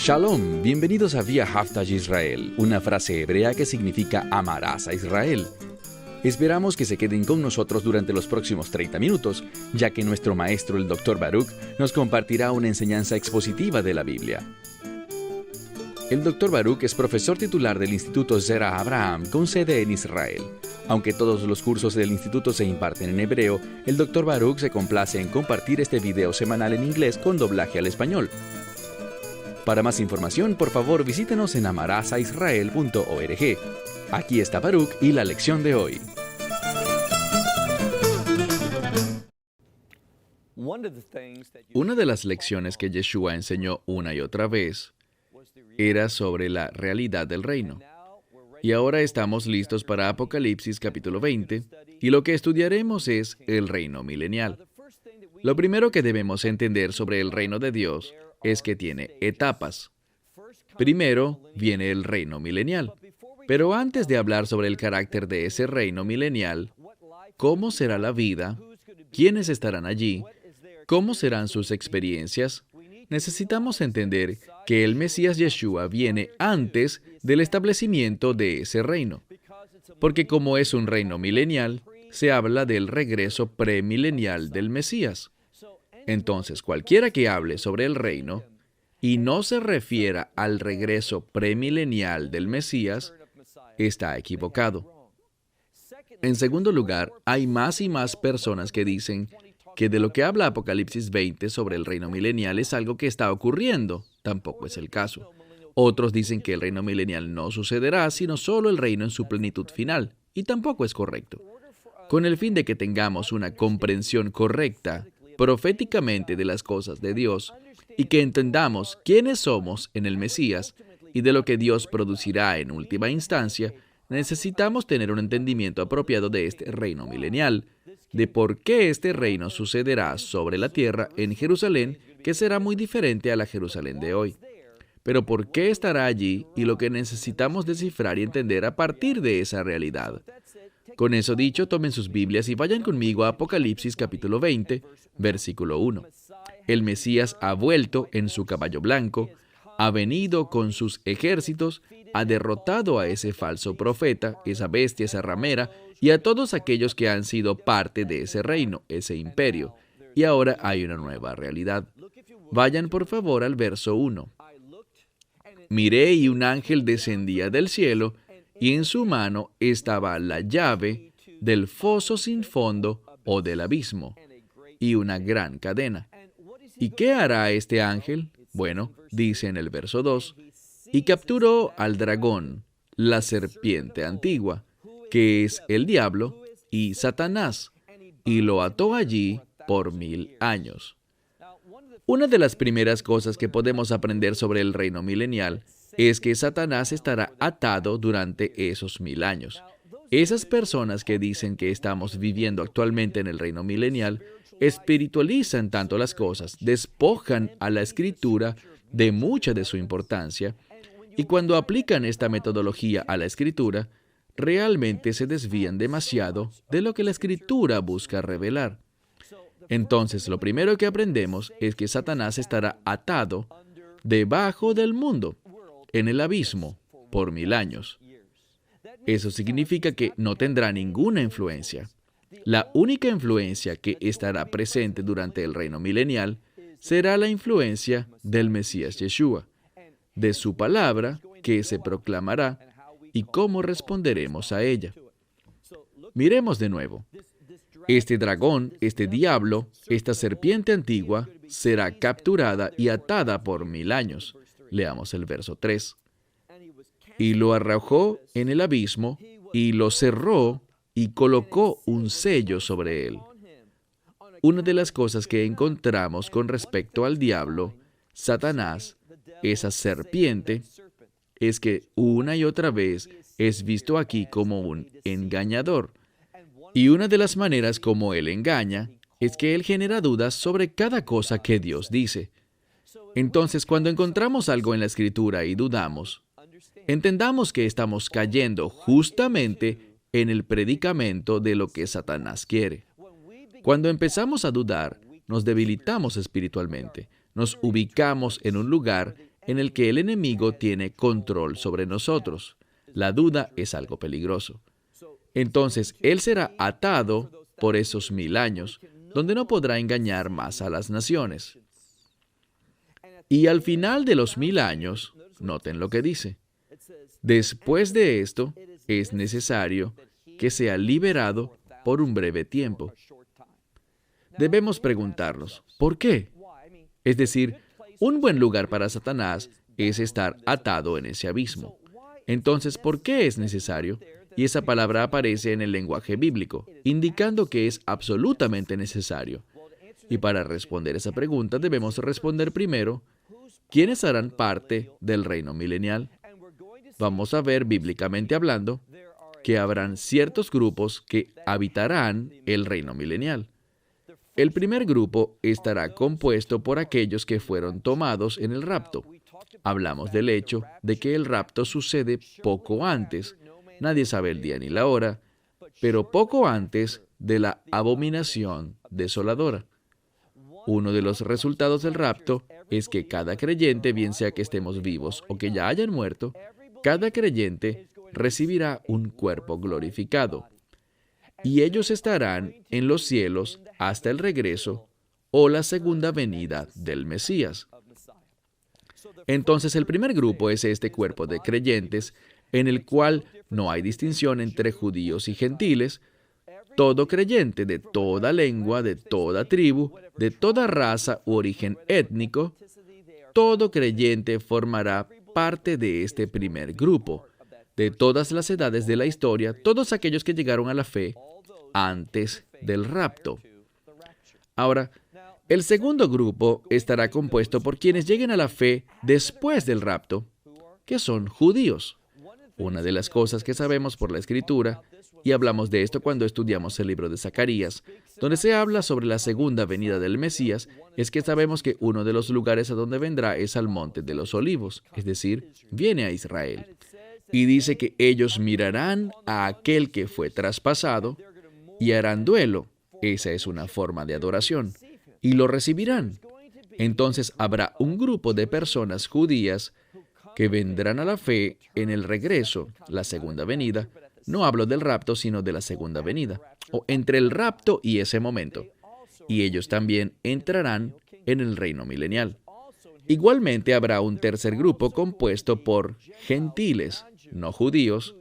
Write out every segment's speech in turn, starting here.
Shalom, bienvenidos a Vía Haftaj Israel, una frase hebrea que significa amarás a Israel. Esperamos que se queden con nosotros durante los próximos 30 minutos, ya que nuestro maestro, el Dr. Baruch, nos compartirá una enseñanza expositiva de la Biblia. El Dr. Baruch es profesor titular del Instituto Zera Abraham con sede en Israel. Aunque todos los cursos del instituto se imparten en hebreo, el Dr. Baruch se complace en compartir este video semanal en inglés con doblaje al español. Para más información, por favor, visítenos en amarazaisrael.org. Aquí está Baruch y la lección de hoy. Una de las lecciones que Yeshua enseñó una y otra vez era sobre la realidad del reino. Y ahora estamos listos para Apocalipsis capítulo 20, y lo que estudiaremos es el reino milenial. Lo primero que debemos entender sobre el reino de Dios es que tiene etapas. Primero viene el reino milenial. Pero antes de hablar sobre el carácter de ese reino milenial, ¿cómo será la vida? ¿Quiénes estarán allí? ¿Cómo serán sus experiencias? Necesitamos entender que el Mesías Yeshua viene antes del establecimiento de ese reino. Porque como es un reino milenial, se habla del regreso premilenial del Mesías. Entonces, cualquiera que hable sobre el reino y no se refiera al regreso premilenial del Mesías, está equivocado. En segundo lugar, hay más y más personas que dicen que de lo que habla Apocalipsis 20 sobre el reino milenial es algo que está ocurriendo. Tampoco es el caso. Otros dicen que el reino milenial no sucederá, sino solo el reino en su plenitud final. Y tampoco es correcto. Con el fin de que tengamos una comprensión correcta proféticamente de las cosas de Dios y que entendamos quiénes somos en el Mesías y de lo que Dios producirá en última instancia, necesitamos tener un entendimiento apropiado de este reino milenial, de por qué este reino sucederá sobre la tierra en Jerusalén, que será muy diferente a la Jerusalén de hoy. Pero por qué estará allí y lo que necesitamos descifrar y entender a partir de esa realidad. Con eso dicho, tomen sus Biblias y vayan conmigo a Apocalipsis capítulo 20, versículo 1. El Mesías ha vuelto en su caballo blanco, ha venido con sus ejércitos, ha derrotado a ese falso profeta, esa bestia, esa ramera, y a todos aquellos que han sido parte de ese reino, ese imperio. Y ahora hay una nueva realidad. Vayan por favor al verso 1. Miré y un ángel descendía del cielo, y en su mano estaba la llave del foso sin fondo o del abismo, y una gran cadena. ¿Y qué hará este ángel? Bueno, dice en el verso 2, y capturó al dragón, la serpiente antigua, que es el diablo y Satanás, y lo ató allí por 1000 años. Una de las primeras cosas que podemos aprender sobre el reino milenial es que Satanás estará atado durante esos 1000 años. Esas personas que dicen que estamos viviendo actualmente en el reino milenial espiritualizan tanto las cosas, despojan a la Escritura de mucha de su importancia, y cuando aplican esta metodología a la Escritura, realmente se desvían demasiado de lo que la Escritura busca revelar. Entonces, lo primero que aprendemos es que Satanás estará atado debajo del mundo, en el abismo, por 1000 años. Eso significa que no tendrá ninguna influencia. La única influencia que estará presente durante el reino milenial será la influencia del Mesías Yeshua, de su palabra que se proclamará y cómo responderemos a ella. Miremos de nuevo. Este dragón, este diablo, esta serpiente antigua, será capturada y atada por 1000 años. Leamos el verso 3. Y lo arrojó en el abismo y lo cerró y colocó un sello sobre él. Una de las cosas que encontramos con respecto al diablo, Satanás, esa serpiente, es que una y otra vez es visto aquí como un engañador. Y una de las maneras como él engaña es que él genera dudas sobre cada cosa que Dios dice. Entonces, cuando encontramos algo en la Escritura y dudamos, entendamos que estamos cayendo justamente en el predicamento de lo que Satanás quiere. Cuando empezamos a dudar, nos debilitamos espiritualmente, nos ubicamos en un lugar en el que el enemigo tiene control sobre nosotros. La duda es algo peligroso. Entonces, Él será atado por esos 1000 años, donde no podrá engañar más a las naciones. Y al final de los 1000 años, noten lo que dice. Después de esto, es necesario que sea liberado por un breve tiempo. Debemos preguntarnos, ¿por qué? Es decir, un buen lugar para Satanás es estar atado en ese abismo. Entonces, ¿por qué es necesario? Y esa palabra aparece en el lenguaje bíblico, indicando que es absolutamente necesario. Y para responder esa pregunta debemos responder primero, ¿quiénes harán parte del reino milenial? Vamos a ver, bíblicamente hablando, que habrán ciertos grupos que habitarán el reino milenial. El primer grupo estará compuesto por aquellos que fueron tomados en el rapto. Hablamos del hecho de que el rapto sucede poco antes, nadie sabe el día ni la hora, pero poco antes de la abominación desoladora. Uno de los resultados del rapto es que cada creyente, bien sea que estemos vivos o que ya hayan muerto, cada creyente recibirá un cuerpo glorificado. Y ellos estarán en los cielos hasta el regreso o la segunda venida del Mesías. Entonces, el primer grupo es este cuerpo de creyentes en el cual no hay distinción entre judíos y gentiles. Todo creyente de toda lengua, de toda tribu, de toda raza u origen étnico, todo creyente formará parte de este primer grupo. De todas las edades de la historia, todos aquellos que llegaron a la fe antes del rapto. Ahora, el segundo grupo estará compuesto por quienes lleguen a la fe después del rapto, que son judíos. Una de las cosas que sabemos por la Escritura, y hablamos de esto cuando estudiamos el libro de Zacarías, donde se habla sobre la segunda venida del Mesías, es que sabemos que uno de los lugares a donde vendrá es al Monte de los Olivos, es decir, viene a Israel. Y dice que ellos mirarán a aquel que fue traspasado y harán duelo. Esa es una forma de adoración. Y lo recibirán. Entonces habrá un grupo de personas judías que vendrán a la fe en el regreso, la segunda venida. No hablo del rapto, sino de la segunda venida, o entre el rapto y ese momento. Y ellos también entrarán en el reino milenial. Igualmente habrá un tercer grupo compuesto por gentiles, no judíos,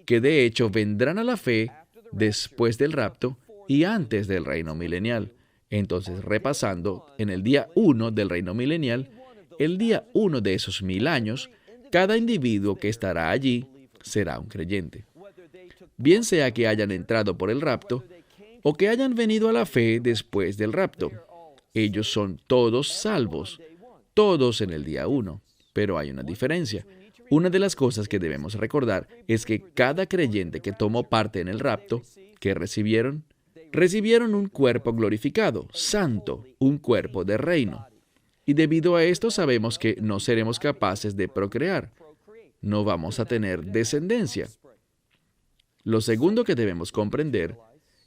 que de hecho vendrán a la fe después del rapto y antes del reino milenial. Entonces, repasando, en el día 1 del reino milenial, el día 1 de esos 1000 años, cada individuo que estará allí será un creyente. Bien sea que hayan entrado por el rapto o que hayan venido a la fe después del rapto. Ellos son todos salvos, todos en el día 1. Pero hay una diferencia. Una de las cosas que debemos recordar es que cada creyente que tomó parte en el rapto, que recibieron un cuerpo glorificado, santo, un cuerpo de reino. Y debido a esto sabemos que no seremos capaces de procrear. No vamos a tener descendencia. Lo segundo que debemos comprender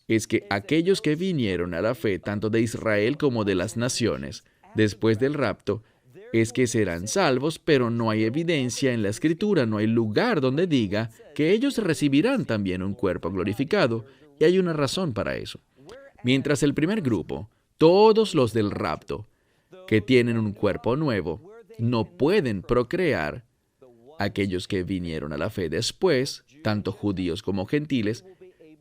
es que aquellos que vinieron a la fe, tanto de Israel como de las naciones, después del rapto, es que serán salvos, pero no hay evidencia en la Escritura, no hay lugar donde diga que ellos recibirán también un cuerpo glorificado, y hay una razón para eso. Mientras el primer grupo, todos los del rapto, que tienen un cuerpo nuevo, no pueden procrear, aquellos que vinieron a la fe después, tanto judíos como gentiles,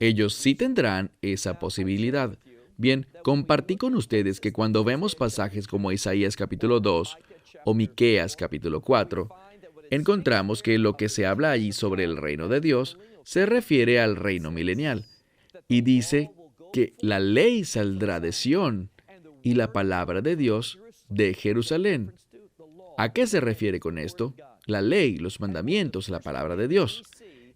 ellos sí tendrán esa posibilidad. Bien, compartí con ustedes que cuando vemos pasajes como Isaías capítulo 2 o Miqueas capítulo 4, encontramos que lo que se habla allí sobre el reino de Dios se refiere al reino milenial. Y dice que la ley saldrá de Sión y la palabra de Dios de Jerusalén. ¿A qué se refiere con esto? La ley, los mandamientos, la palabra de Dios.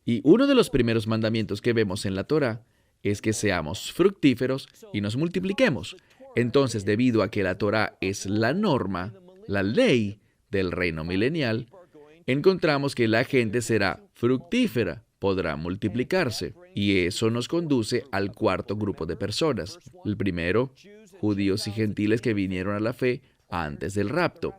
Y uno de los primeros mandamientos que vemos en la Torá es que seamos fructíferos y nos multipliquemos. Entonces, debido a que la Torá es la norma, la ley del reino milenial, encontramos que la gente será fructífera, podrá multiplicarse. Y eso nos conduce al cuarto grupo de personas. El primero, judíos y gentiles que vinieron a la fe antes del rapto.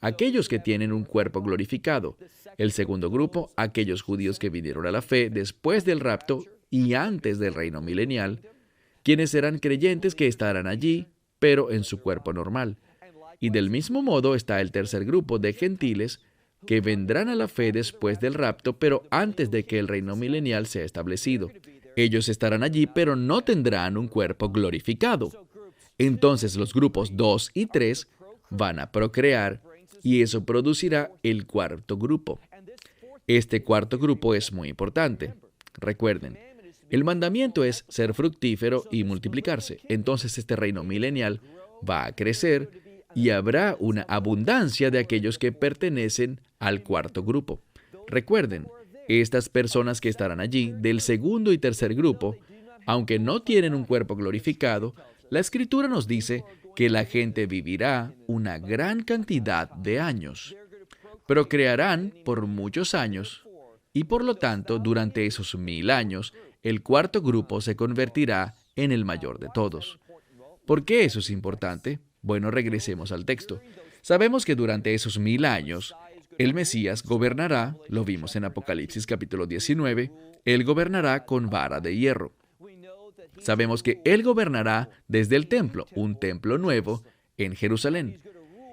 aquellos que tienen un cuerpo glorificado. El segundo grupo, aquellos judíos que vinieron a la fe después del rapto y antes del reino milenial, quienes serán creyentes que estarán allí, pero en su cuerpo normal. Y del mismo modo está el tercer grupo de gentiles que vendrán a la fe después del rapto, pero antes de que el reino milenial sea establecido. Ellos estarán allí, pero no tendrán un cuerpo glorificado. Entonces los grupos 2 y 3 van a procrear y eso producirá el cuarto grupo. Este cuarto grupo es muy importante. Recuerden, el mandamiento es ser fructífero y multiplicarse. Entonces este reino milenial va a crecer y habrá una abundancia de aquellos que pertenecen al cuarto grupo. Recuerden, estas personas que estarán allí, del segundo y tercer grupo, aunque no tienen un cuerpo glorificado, la Escritura nos dice que la gente vivirá una gran cantidad de años. Procrearán por muchos años y por lo tanto, durante esos 1000 años, el cuarto grupo se convertirá en el mayor de todos. ¿Por qué eso es importante? Bueno, regresemos al texto. Sabemos que durante esos 1000 años, el Mesías gobernará, lo vimos en Apocalipsis capítulo 19, Él gobernará con vara de hierro. Sabemos que Él gobernará desde el templo, un templo nuevo, en Jerusalén.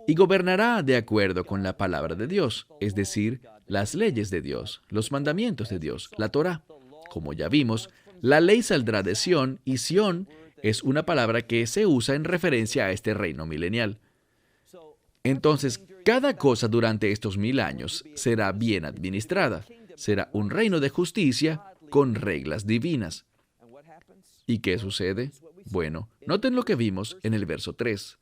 Y gobernará de acuerdo con la palabra de Dios, es decir, las leyes de Dios, los mandamientos de Dios, la Torá. Como ya vimos, la ley saldrá de Sión, y Sión es una palabra que se usa en referencia a este reino milenial. Entonces, cada cosa durante estos 1000 años será bien administrada. Será un reino de justicia con reglas divinas. ¿Y qué sucede? Bueno, noten lo que vimos en el verso 3.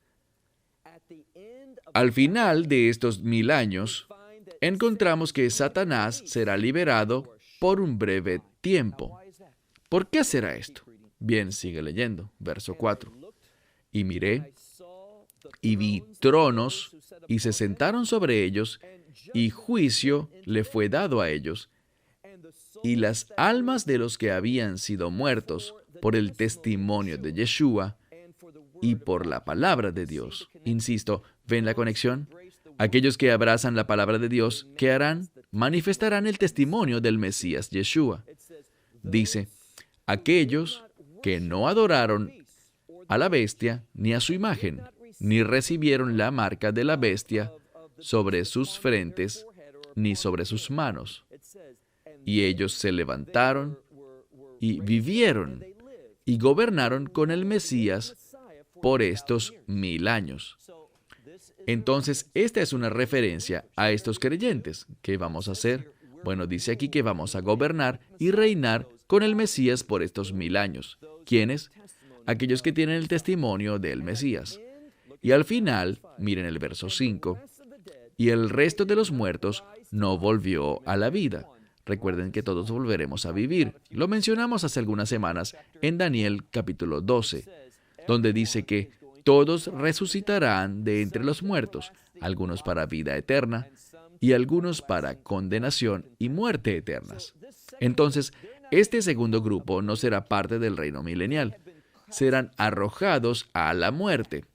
Al final de estos 1000 años, encontramos que Satanás será liberado por un breve tiempo. ¿Por qué será esto? Bien, sigue leyendo, verso 4. Y miré, y vi tronos, y se sentaron sobre ellos, y juicio le fue dado a ellos. Y las almas de los que habían sido muertos por el testimonio de Yeshua y por la palabra de Dios. Insisto, ¿ven la conexión? Aquellos que abrazan la palabra de Dios, ¿qué harán? Manifestarán el testimonio del Mesías Yeshua. Dice, aquellos que no adoraron a la bestia ni a su imagen, ni recibieron la marca de la bestia sobre sus frentes ni sobre sus manos. Y ellos se levantaron y vivieron y gobernaron con el Mesías por estos 1000 años. Entonces, esta es una referencia a estos creyentes. ¿Qué vamos a hacer? Bueno, dice aquí que vamos a gobernar y reinar con el Mesías por estos 1000 años. ¿Quiénes? Aquellos que tienen el testimonio del Mesías. Y al final, miren el verso 5, y el resto de los muertos no volvió a la vida. Recuerden que todos volveremos a vivir. Lo mencionamos hace algunas semanas en Daniel capítulo 12, donde dice que todos resucitarán de entre los muertos, algunos para vida eterna y algunos para condenación y muerte eternas. Entonces, este segundo grupo no será parte del reino milenial. Serán arrojados a la muerte,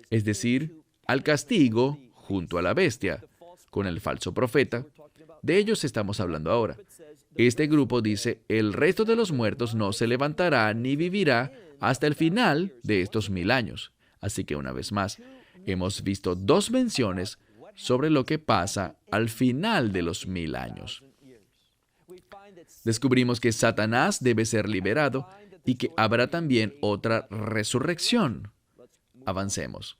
es decir, al castigo junto a la bestia, con el falso profeta. De ellos estamos hablando ahora. Este grupo dice, el resto de los muertos no se levantará ni vivirá hasta el final de estos 1000 años. Así que una vez más, hemos visto 2 menciones sobre lo que pasa al final de los 1000 años. Descubrimos que Satanás debe ser liberado y que habrá también otra resurrección. Avancemos.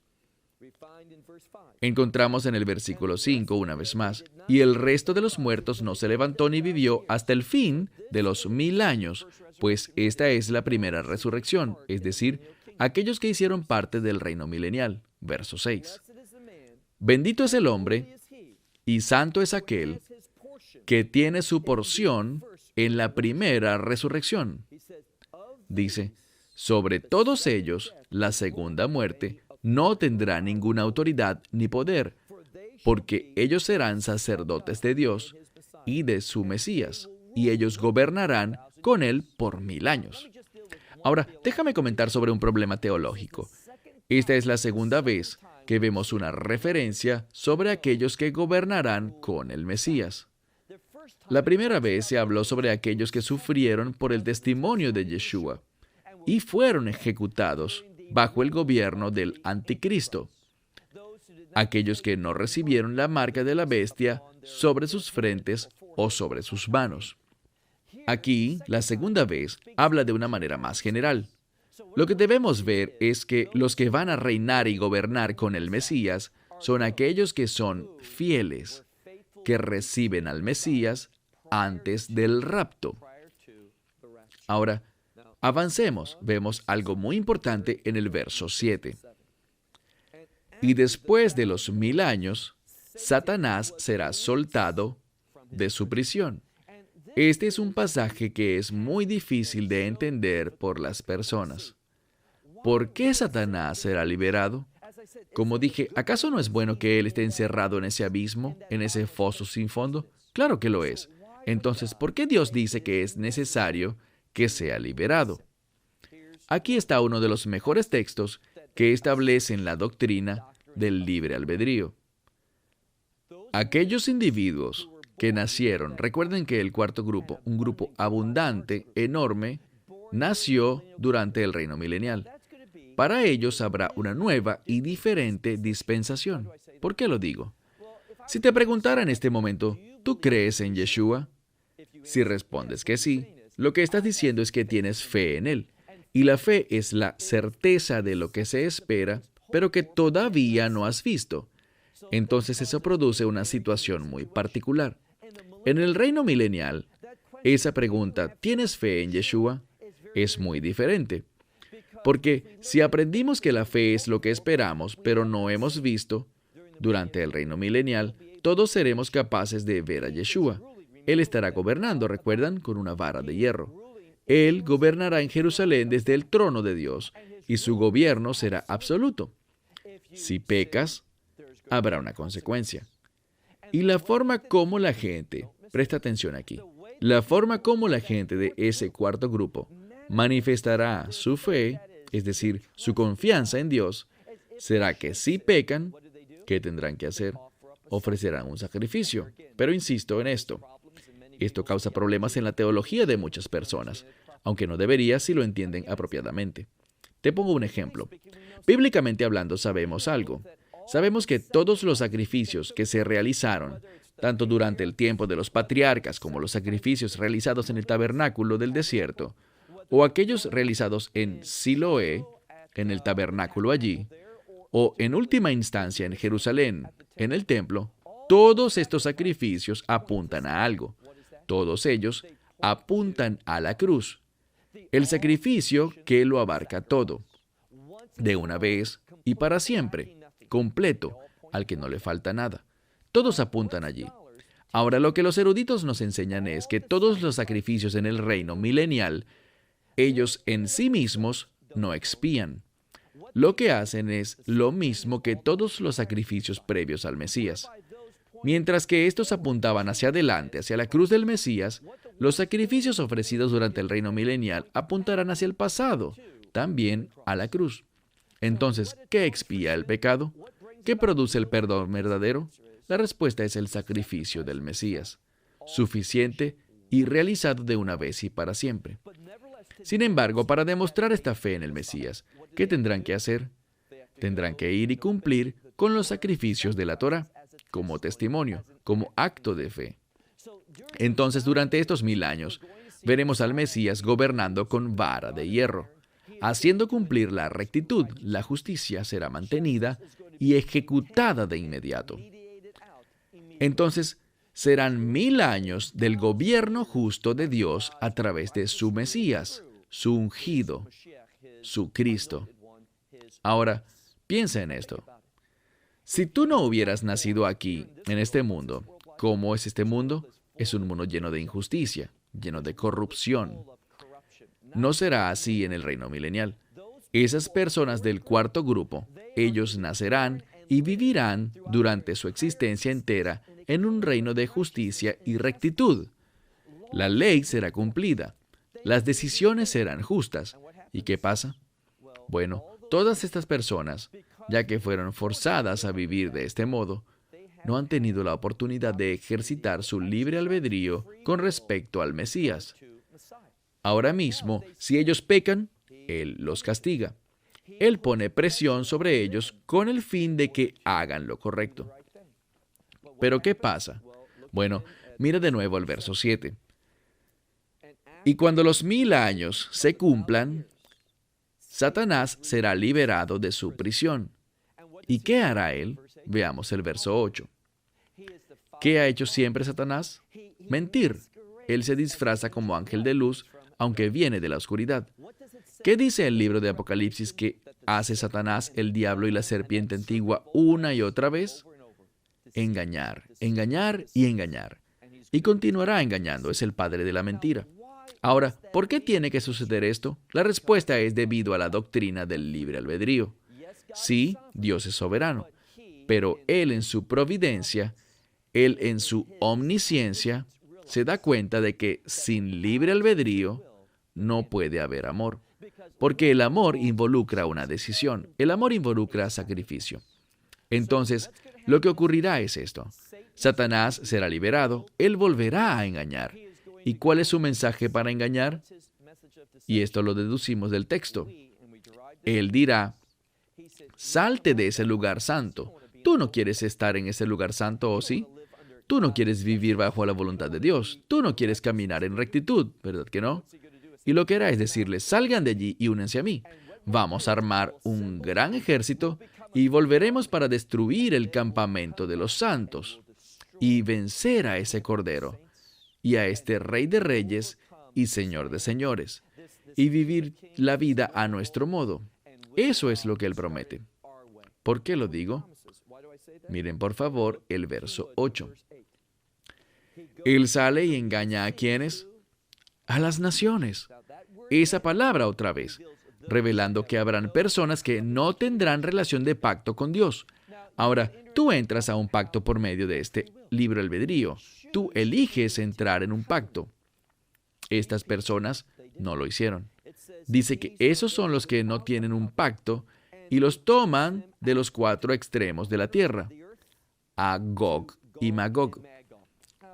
Encontramos en el versículo 5 una vez más, y el resto de los muertos no se levantó ni vivió hasta el fin de los 1000 años, pues esta es la primera resurrección, es decir, aquellos que hicieron parte del reino milenial. Verso 6. Bendito es el hombre y santo es aquel que tiene su porción en la primera resurrección. Dice, sobre todos ellos, la segunda muerte no tendrá ninguna autoridad ni poder, porque ellos serán sacerdotes de Dios y de su Mesías, y ellos gobernarán con él por 1000 años. Ahora, déjame comentar sobre un problema teológico. Esta es la segunda vez que vemos una referencia sobre aquellos que gobernarán con el Mesías. La primera vez se habló sobre aquellos que sufrieron por el testimonio de Yeshua y fueron ejecutados bajo el gobierno del Anticristo. Aquellos que no recibieron la marca de la bestia sobre sus frentes o sobre sus manos. Aquí, la segunda vez, habla de una manera más general. Lo que debemos ver es que los que van a reinar y gobernar con el Mesías son aquellos que son fieles, que reciben al Mesías antes del rapto. Ahora, avancemos. Vemos algo muy importante en el verso 7. Y después de los 1000 años, Satanás será soltado de su prisión. Este es un pasaje que es muy difícil de entender por las personas. ¿Por qué Satanás será liberado? Como dije, ¿acaso no es bueno que él esté encerrado en ese abismo, en ese foso sin fondo? Claro que lo es. Entonces, ¿por qué Dios dice que es necesario que sea liberado? Aquí está uno de los mejores textos que establecen la doctrina del libre albedrío. Aquellos individuos que nacieron, recuerden que el cuarto grupo, un grupo abundante, enorme, nació durante el reino milenial. Para ellos habrá una nueva y diferente dispensación. ¿Por qué lo digo? Si te preguntara en este momento, ¿tú crees en Yeshua? Si respondes que sí, lo que estás diciendo es que tienes fe en Él. Y la fe es la certeza de lo que se espera, pero que todavía no has visto. Entonces eso produce una situación muy particular. En el reino milenial, esa pregunta, ¿tienes fe en Yeshua?, es muy diferente. Porque si aprendimos que la fe es lo que esperamos, pero no hemos visto, durante el reino milenial, todos seremos capaces de ver a Yeshua. Él estará gobernando, ¿recuerdan?, con una vara de hierro. Él gobernará en Jerusalén desde el trono de Dios, y su gobierno será absoluto. Si pecas, habrá una consecuencia. Y la forma como la gente, presta atención aquí, la forma como la gente de ese cuarto grupo manifestará su fe, es decir, su confianza en Dios, será que si pecan, ¿qué tendrán que hacer? Ofrecerán un sacrificio. Pero insisto en esto. Esto causa problemas en la teología de muchas personas, aunque no debería si lo entienden apropiadamente. Te pongo un ejemplo. Bíblicamente hablando, sabemos algo. Sabemos que todos los sacrificios que se realizaron, tanto durante el tiempo de los patriarcas como los sacrificios realizados en el tabernáculo del desierto, o aquellos realizados en Siloé, en el tabernáculo allí, o en última instancia en Jerusalén, en el templo, todos estos sacrificios apuntan a algo. Todos ellos apuntan a la cruz. El sacrificio que lo abarca todo, de una vez y para siempre, completo, al que no le falta nada. Todos apuntan allí. Ahora, lo que los eruditos nos enseñan es que todos los sacrificios en el reino milenial, ellos en sí mismos no expían. Lo que hacen es lo mismo que todos los sacrificios previos al Mesías. Mientras que estos apuntaban hacia adelante, hacia la cruz del Mesías, los sacrificios ofrecidos durante el reino milenial apuntarán hacia el pasado, también a la cruz. Entonces, ¿qué expía el pecado? ¿Qué produce el perdón verdadero? La respuesta es el sacrificio del Mesías, suficiente y realizado de una vez y para siempre. Sin embargo, para demostrar esta fe en el Mesías, ¿qué tendrán que hacer? Tendrán que ir y cumplir con los sacrificios de la Torá, como testimonio, como acto de fe. Entonces, durante estos 1000 años, veremos al Mesías gobernando con vara de hierro, haciendo cumplir la rectitud. La justicia será mantenida y ejecutada de inmediato. Entonces, serán 1000 años del gobierno justo de Dios a través de su Mesías, su ungido, su Cristo. Ahora, piensa en esto. Si tú no hubieras nacido aquí, en este mundo, ¿cómo es este mundo? Es un mundo lleno de injusticia, lleno de corrupción. No será así en el reino milenial. Esas personas del cuarto grupo, ellos nacerán y vivirán durante su existencia entera en un reino de justicia y rectitud. La ley será cumplida. Las decisiones serán justas. ¿Y qué pasa? Bueno, todas estas personas, ya que fueron forzadas a vivir de este modo, no han tenido la oportunidad de ejercitar su libre albedrío con respecto al Mesías. Ahora mismo, si ellos pecan, Él los castiga. Él pone presión sobre ellos con el fin de que hagan lo correcto. Pero ¿qué pasa? Bueno, mira de nuevo el verso 7. Y cuando los 1000 años se cumplan, Satanás será liberado de su prisión. ¿Y qué hará él? Veamos el verso 8. ¿Qué ha hecho siempre Satanás? Mentir. Él se disfraza como ángel de luz, aunque viene de la oscuridad. ¿Qué dice el libro de Apocalipsis que hace Satanás, el diablo y la serpiente antigua una y otra vez? Engañar, engañar y engañar. Y continuará engañando, es el padre de la mentira. Ahora, ¿por qué tiene que suceder esto? La respuesta es debido a la doctrina del libre albedrío. Sí, Dios es soberano, pero Él en su providencia, Él en su omnisciencia, se da cuenta de que sin libre albedrío no puede haber amor. Porque el amor involucra una decisión, el amor involucra sacrificio. Entonces, lo que ocurrirá es esto. Satanás será liberado, él volverá a engañar. ¿Y cuál es su mensaje para engañar? Y esto lo deducimos del texto. Él dirá, salte de ese lugar santo. Tú no quieres estar en ese lugar santo, ¿o sí? Tú no quieres vivir bajo la voluntad de Dios. Tú no quieres caminar en rectitud, ¿verdad que no? Y lo que hará es decirles, salgan de allí y únanse a mí. Vamos a armar un gran ejército y volveremos para destruir el campamento de los santos y vencer a ese cordero y a este Rey de Reyes y Señor de Señores y vivir la vida a nuestro modo. Eso es lo que Él promete. ¿Por qué lo digo? Miren por favor el verso 8. Él sale y engaña ¿a quiénes? A las naciones. Esa palabra otra vez, revelando que habrán personas que no tendrán relación de pacto con Dios. Ahora, tú entras a un pacto por medio de este libre albedrío. Tú eliges entrar en un pacto. Estas personas no lo hicieron. Dice que esos son los que no tienen un pacto y los toman de los 4 extremos de la tierra, a Gog y Magog.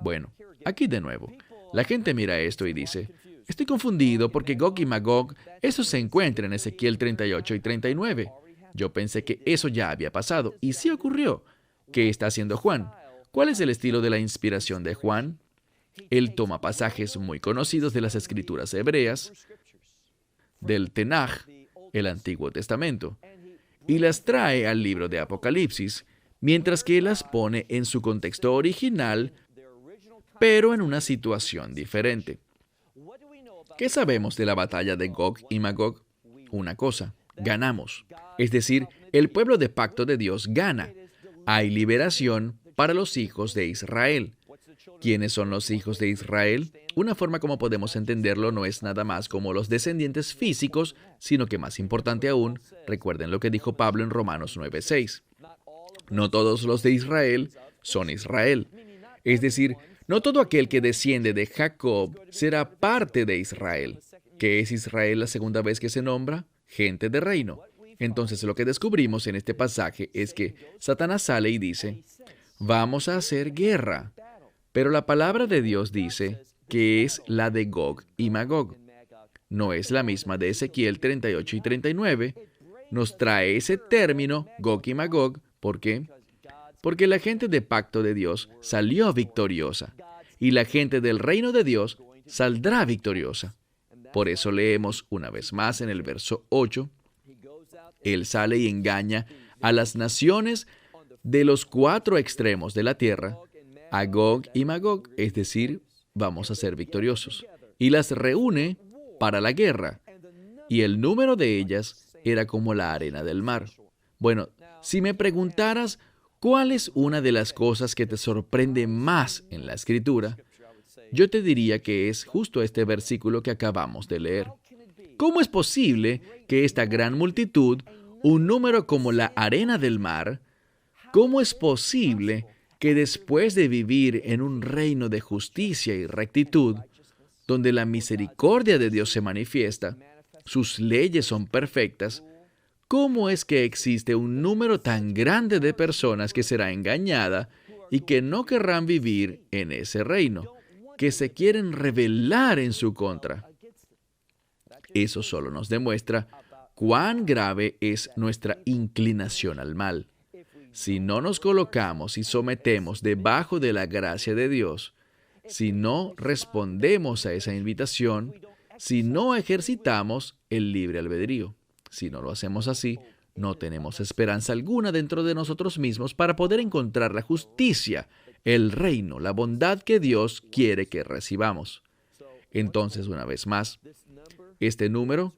Bueno, aquí de nuevo, la gente mira esto y dice, estoy confundido porque Gog y Magog, eso se encuentra en Ezequiel 38 y 39. Yo pensé que eso ya había pasado, y sí ocurrió. ¿Qué está haciendo Juan? ¿Cuál es el estilo de la inspiración de Juan? Él toma pasajes muy conocidos de las Escrituras hebreas, del Tenaj, el Antiguo Testamento, y las trae al libro de Apocalipsis, mientras que él las pone en su contexto original, pero en una situación diferente. ¿Qué sabemos de la batalla de Gog y Magog? Una cosa, ganamos. Es decir, el pueblo de pacto de Dios gana. Hay liberación para los hijos de Israel. ¿Quiénes son los hijos de Israel? Una forma como podemos entenderlo no es nada más como los descendientes físicos, sino que más importante aún, recuerden lo que dijo Pablo en Romanos 9:6. No todos los de Israel son Israel. Es decir, no todo aquel que desciende de Jacob será parte de Israel. ¿Qué es Israel la segunda vez que se nombra? Gente de reino. Entonces lo que descubrimos en este pasaje es que Satanás sale y dice, vamos a hacer guerra. Pero la palabra de Dios dice que es la de Gog y Magog. No es la misma de Ezequiel 38 y 39. Nos trae ese término, Gog y Magog. ¿Por qué? Porque la gente de pacto de Dios salió victoriosa y la gente del reino de Dios saldrá victoriosa. Por eso leemos una vez más en el verso 8, Él sale y engaña a las naciones de los 4 extremos de la tierra, a Gog y Magog, es decir, vamos a ser victoriosos, y las reúne para la guerra, y el número de ellas era como la arena del mar. Bueno, si me preguntaras, ¿cuál es una de las cosas que te sorprende más en la Escritura? Yo te diría que es justo este versículo que acabamos de leer. ¿Cómo es posible que esta gran multitud, un número como la arena del mar, cómo es posible que después de vivir en un reino de justicia y rectitud, donde la misericordia de Dios se manifiesta, sus leyes son perfectas, ¿Cómo es que existe un número tan grande de personas que será engañada y que no querrán vivir en ese reino, que se quieren rebelar en su contra? Eso solo nos demuestra cuán grave es nuestra inclinación al mal. Si no nos colocamos y sometemos debajo de la gracia de Dios, si no respondemos a esa invitación, si no ejercitamos el libre albedrío. Si no lo hacemos así, no tenemos esperanza alguna dentro de nosotros mismos para poder encontrar la justicia, el reino, la bondad que Dios quiere que recibamos. Entonces, una vez más, este número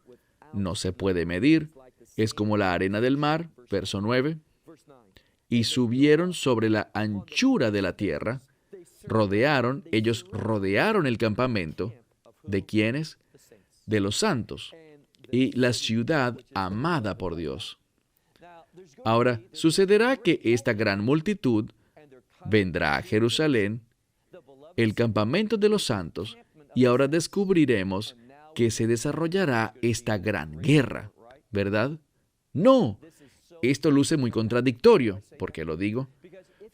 no se puede medir, es como la arena del mar, verso 9, y subieron sobre la anchura de la tierra, ellos rodearon el campamento. ¿De quiénes? De los santos y la ciudad amada por Dios. Ahora, sucederá que esta gran multitud vendrá a Jerusalén, el campamento de los santos, y ahora descubriremos que se desarrollará esta gran guerra, ¿verdad? No, esto luce muy contradictorio. ¿Por qué lo digo?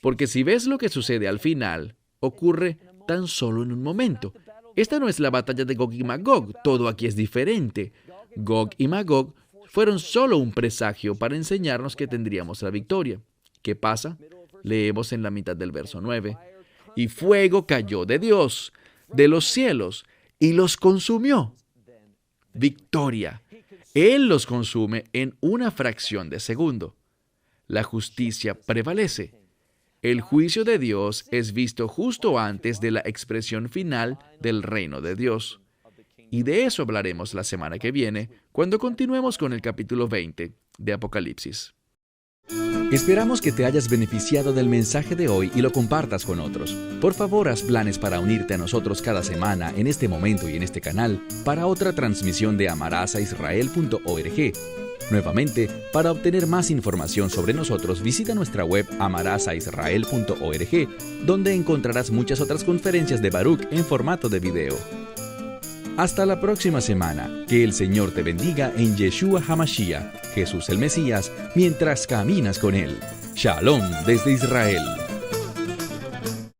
Porque si ves lo que sucede al final, ocurre tan solo en un momento. Esta no es la batalla de Gog y Magog, todo aquí es diferente. Gog y Magog fueron solo un presagio para enseñarnos que tendríamos la victoria. ¿Qué pasa? Leemos en la mitad del verso 9. Y fuego cayó de Dios, de los cielos, y los consumió. Victoria. Él los consume en una fracción de segundo. La justicia prevalece. El juicio de Dios es visto justo antes de la expresión final del reino de Dios. Y de eso hablaremos la semana que viene, cuando continuemos con el capítulo 20 de Apocalipsis. Esperamos que te hayas beneficiado del mensaje de hoy y lo compartas con otros. Por favor, haz planes para unirte a nosotros cada semana en este momento y en este canal para otra transmisión de amarasaisrael.org. Nuevamente, para obtener más información sobre nosotros, visita nuestra web amarasaisrael.org, donde encontrarás muchas otras conferencias de Baruch en formato de video. Hasta la próxima semana. Que el Señor te bendiga en Yeshua HaMashiach, Jesús el Mesías, mientras caminas con Él. Shalom desde Israel.